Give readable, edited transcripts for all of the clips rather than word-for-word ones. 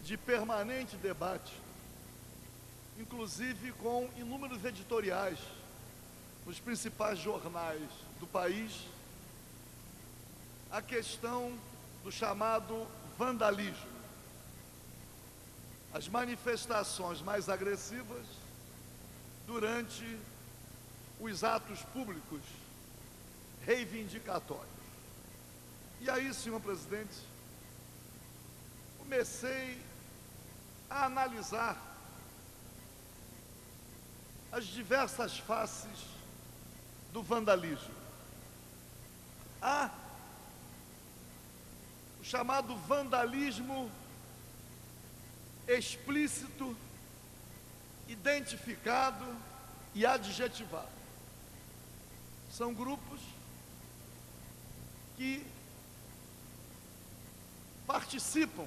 de permanente debate, inclusive com inúmeros editoriais nos principais jornais do país, a questão do chamado vandalismo. As manifestações mais agressivas durante os atos públicos reivindicatórios. E aí, senhor presidente, comecei a analisar as diversas faces do vandalismo. Há o chamado vandalismo explícito, identificado e adjetivado. São grupos que participam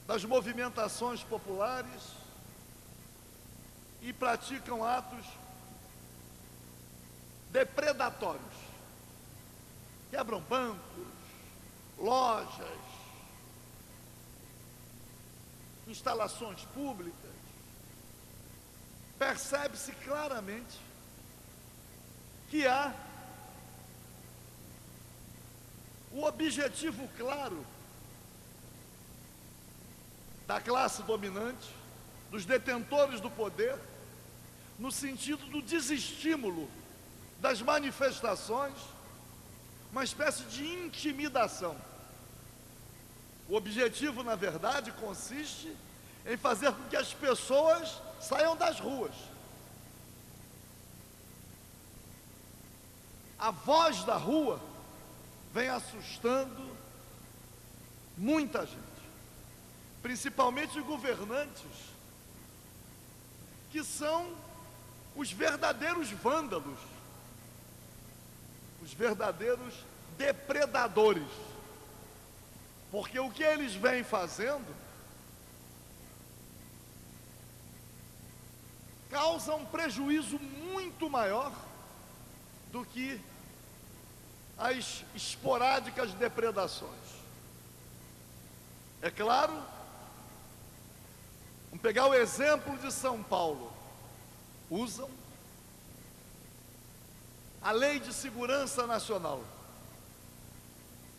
das movimentações populares e praticam atos depredatórios. Quebram bancos, lojas, instalações públicas. Percebe-se claramente que há o objetivo claro da classe dominante, dos detentores do poder, no sentido do desestímulo das manifestações, uma espécie de intimidação. O objetivo, na verdade, consiste em fazer com que as pessoas saiam das ruas. A voz da rua vem assustando muita gente, principalmente os governantes, que são os verdadeiros vândalos, os verdadeiros depredadores, porque o que eles vêm fazendo causa um prejuízo muito maior do que as esporádicas depredações. É claro, vamos pegar o exemplo de São Paulo. Usam a Lei de Segurança Nacional,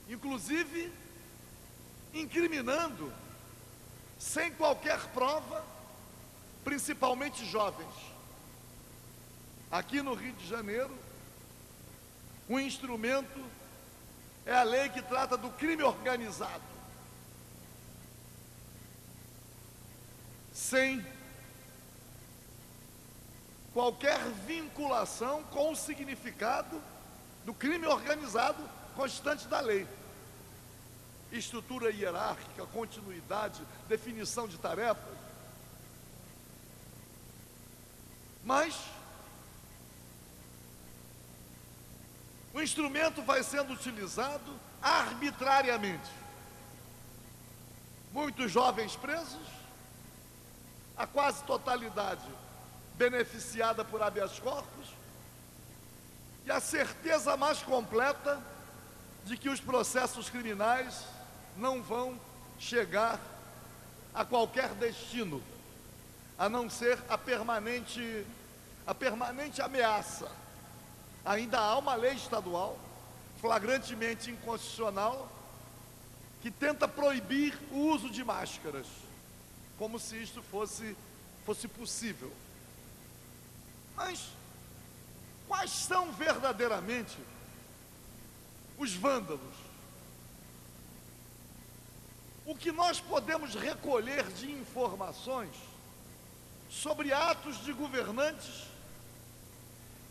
inclusive incriminando, sem qualquer prova, principalmente jovens. Aqui no Rio de Janeiro, o instrumento é a lei que trata do crime organizado, sem qualquer vinculação com o significado do crime organizado constante da lei. Estrutura hierárquica, continuidade, definição de tarefas. Mas o instrumento vai sendo utilizado arbitrariamente. Muitos jovens presos, a quase totalidade beneficiada por habeas corpus, e a certeza mais completa de que os processos criminais não vão chegar a qualquer destino, a não ser a permanente ameaça. Ainda há uma lei estadual, flagrantemente inconstitucional, que tenta proibir o uso de máscaras, como se isto fosse possível. Mas quais são verdadeiramente os vândalos? O que nós podemos recolher de informações sobre atos de governantes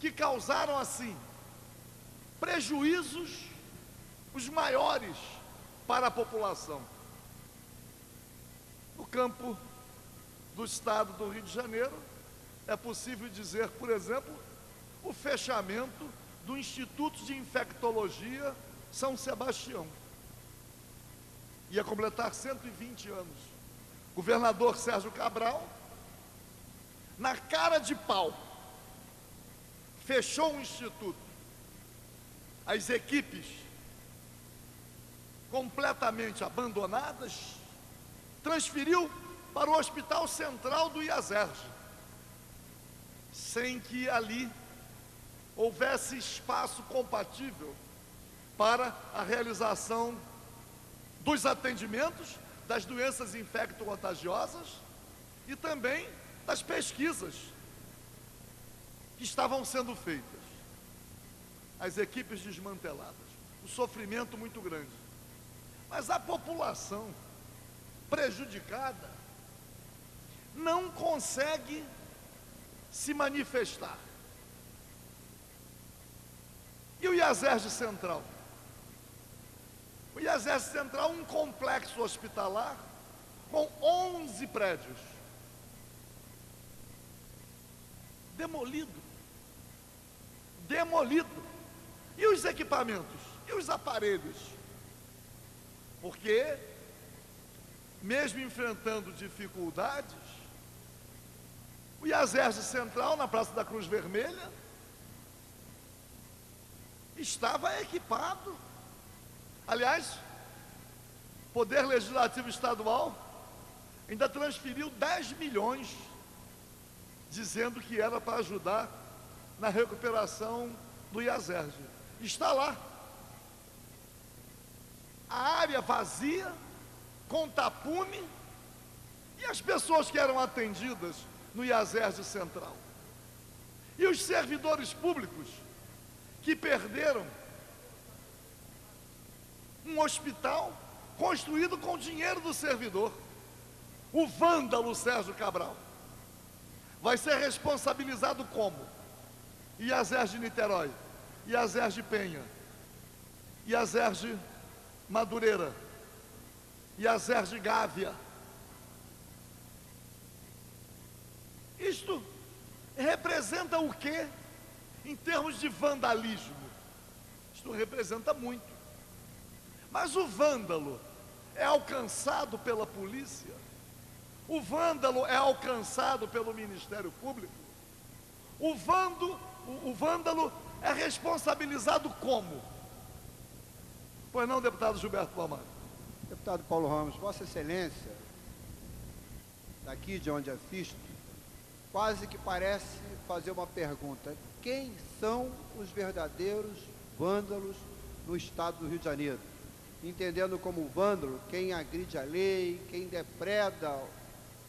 que causaram, assim, prejuízos os maiores para a população. No campo do estado do Rio de Janeiro, é possível dizer, por exemplo, o fechamento do Instituto de Infectologia São Sebastião. Ia completar 120 anos. Governador Sérgio Cabral, na cara de pau, fechou o instituto. As equipes completamente abandonadas, transferiu para o Hospital Central do IASERJ, sem que ali houvesse espaço compatível para a realização dos atendimentos das doenças infecto-contagiosas e também das pesquisas que estavam sendo feitas. As equipes desmanteladas, um sofrimento muito grande. Mas a população prejudicada não consegue se manifestar. E o IASERJ Central? O IASERJ Central é um complexo hospitalar com 11 prédios. Demolido. E os equipamentos? E os aparelhos? Porque, mesmo enfrentando dificuldades, o IASERJ Central, na Praça da Cruz Vermelha, estava equipado. Aliás, o Poder Legislativo Estadual ainda transferiu 10 milhões, dizendo que era para ajudar na recuperação do IASERJ. Está lá. A área vazia, com tapume, e as pessoas que eram atendidas no IASERJ Central. E os servidores públicos que perderam um hospital construído com o dinheiro do servidor. O vândalo Sérgio Cabral vai ser responsabilizado como? IASERJ Niterói, IASERJ Penha, IASERJ Madureira, IASERJ Gávea. Isto representa o quê em termos de vandalismo? Isto representa muito. Mas o vândalo é alcançado pela polícia? O vândalo é alcançado pelo Ministério Público? O vândalo é responsabilizado como? Pois não, deputado Gilberto Palmar? Deputado Paulo Ramos, Vossa Excelência, daqui de onde assisto, quase que parece fazer uma pergunta: quem são os verdadeiros vândalos no estado do Rio de Janeiro? Entendendo como vândalo quem agride a lei, quem depreda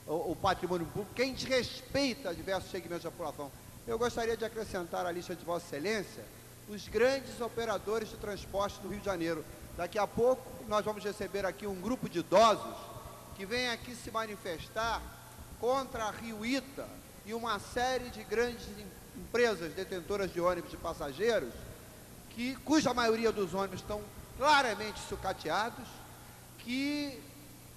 o patrimônio público, quem desrespeita diversos segmentos da população. Eu gostaria de acrescentar à lista de Vossa Excelência os grandes operadores de transporte do Rio de Janeiro. Daqui a pouco nós vamos receber aqui um grupo de idosos que vem aqui se manifestar contra a Rio Ita e uma série de grandes empresas detentoras de ônibus de passageiros, cuja maioria dos ônibus estão claramente sucateados, que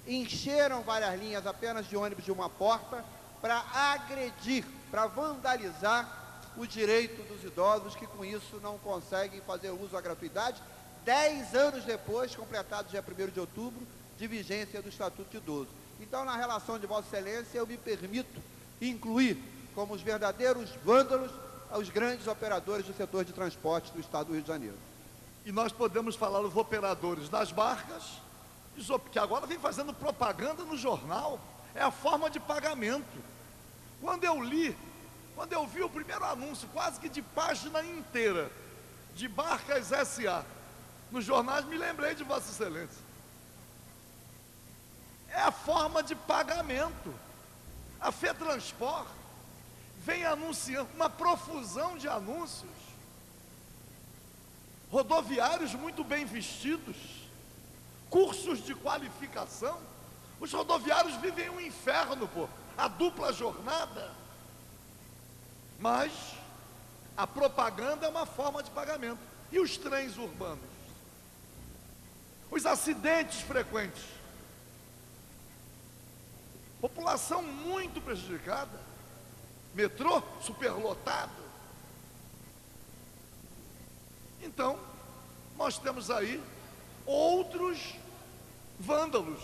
encheram várias linhas apenas de ônibus de uma porta para agredir, para vandalizar o direito dos idosos, que com isso não conseguem fazer uso à gratuidade, 10 anos depois, completados dia 1º de outubro, de vigência do Estatuto de Idoso. Então, na relação de Vossa Excelência, eu me permito incluir como os verdadeiros vândalos os grandes operadores do setor de transporte do Estado do Rio de Janeiro. E nós podemos falar dos operadores das barcas, que agora vem fazendo propaganda no jornal, é a forma de pagamento. Quando eu vi o primeiro anúncio, quase que de página inteira, de Barcas S.A., nos jornais, me lembrei de Vossa Excelência. É a forma de pagamento. A FETransport vem anunciando uma profusão de anúncios, rodoviários muito bem vestidos, cursos de qualificação. Os rodoviários vivem um inferno, a dupla jornada. Mas a propaganda é uma forma de pagamento. E os trens urbanos? Os acidentes frequentes. População muito prejudicada. Metrô superlotado. Então, nós temos aí outros vândalos.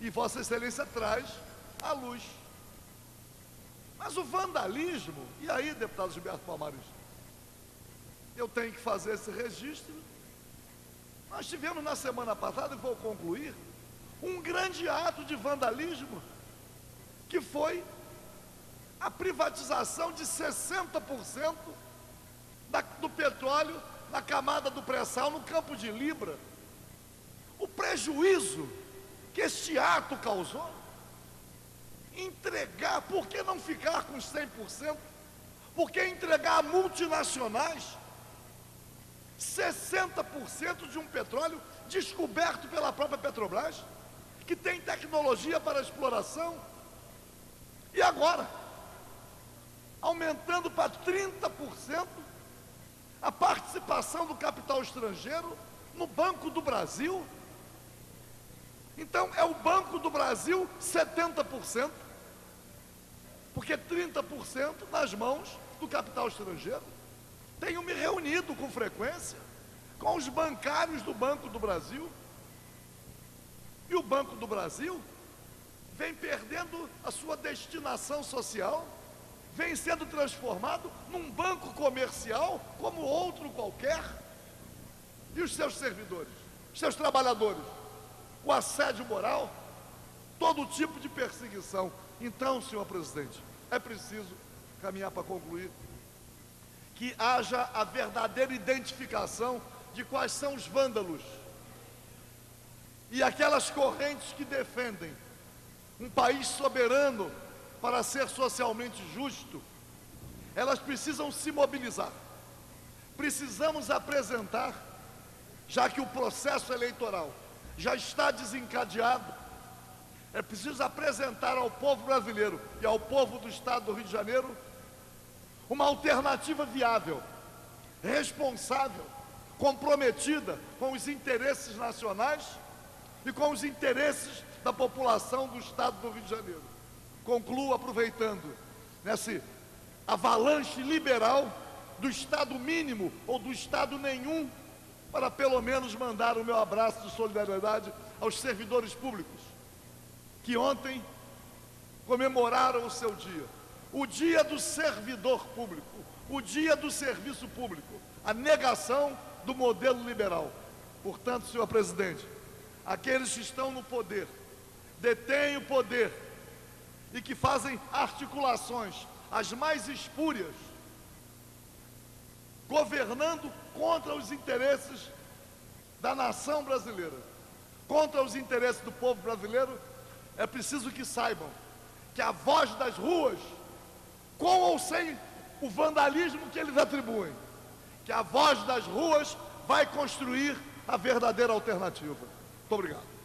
E Vossa Excelência traz à luz. Mas o vandalismo, e aí, deputado Gilberto Palmares, eu tenho que fazer esse registro. Nós tivemos na semana passada, e vou concluir, um grande ato de vandalismo, que foi a privatização de 60% do petróleo na camada do pré-sal no Campo de Libra. O prejuízo que este ato causou, entregar, por que não ficar com 100%? Por que entregar a multinacionais 60% de um petróleo descoberto pela própria Petrobras, que tem tecnologia para exploração? E agora, aumentando para 30% a participação do capital estrangeiro no Banco do Brasil. Então, é o Banco do Brasil 70%, porque 30% nas mãos do capital estrangeiro. Tenho me reunido com frequência com os bancários do Banco do Brasil, e o Banco do Brasil vem perdendo a sua destinação social, vem sendo transformado num banco comercial como outro qualquer. E os seus servidores, os seus trabalhadores, o assédio moral, todo tipo de perseguição. Então, senhor presidente, é preciso caminhar para concluir, que haja a verdadeira identificação de quais são os vândalos e aquelas correntes que defendem um país soberano para ser socialmente justo. Elas precisam se mobilizar. Precisamos apresentar, já que o processo eleitoral já está desencadeado, é preciso apresentar ao povo brasileiro e ao povo do estado do Rio de Janeiro uma alternativa viável, responsável, comprometida com os interesses nacionais e com os interesses da população do estado do Rio de Janeiro. Concluo aproveitando nesse avalanche liberal do estado mínimo ou do estado nenhum, para pelo menos mandar o meu abraço de solidariedade aos servidores públicos, que ontem comemoraram o seu dia, o dia do servidor público, o dia do serviço público, a negação do modelo liberal. Portanto, senhor presidente, aqueles que estão no poder, detêm o poder e que fazem articulações as mais espúrias, governando contra os interesses da nação brasileira, contra os interesses do povo brasileiro, é preciso que saibam que a voz das ruas, com ou sem o vandalismo que eles atribuem, que a voz das ruas vai construir a verdadeira alternativa. Muito obrigado.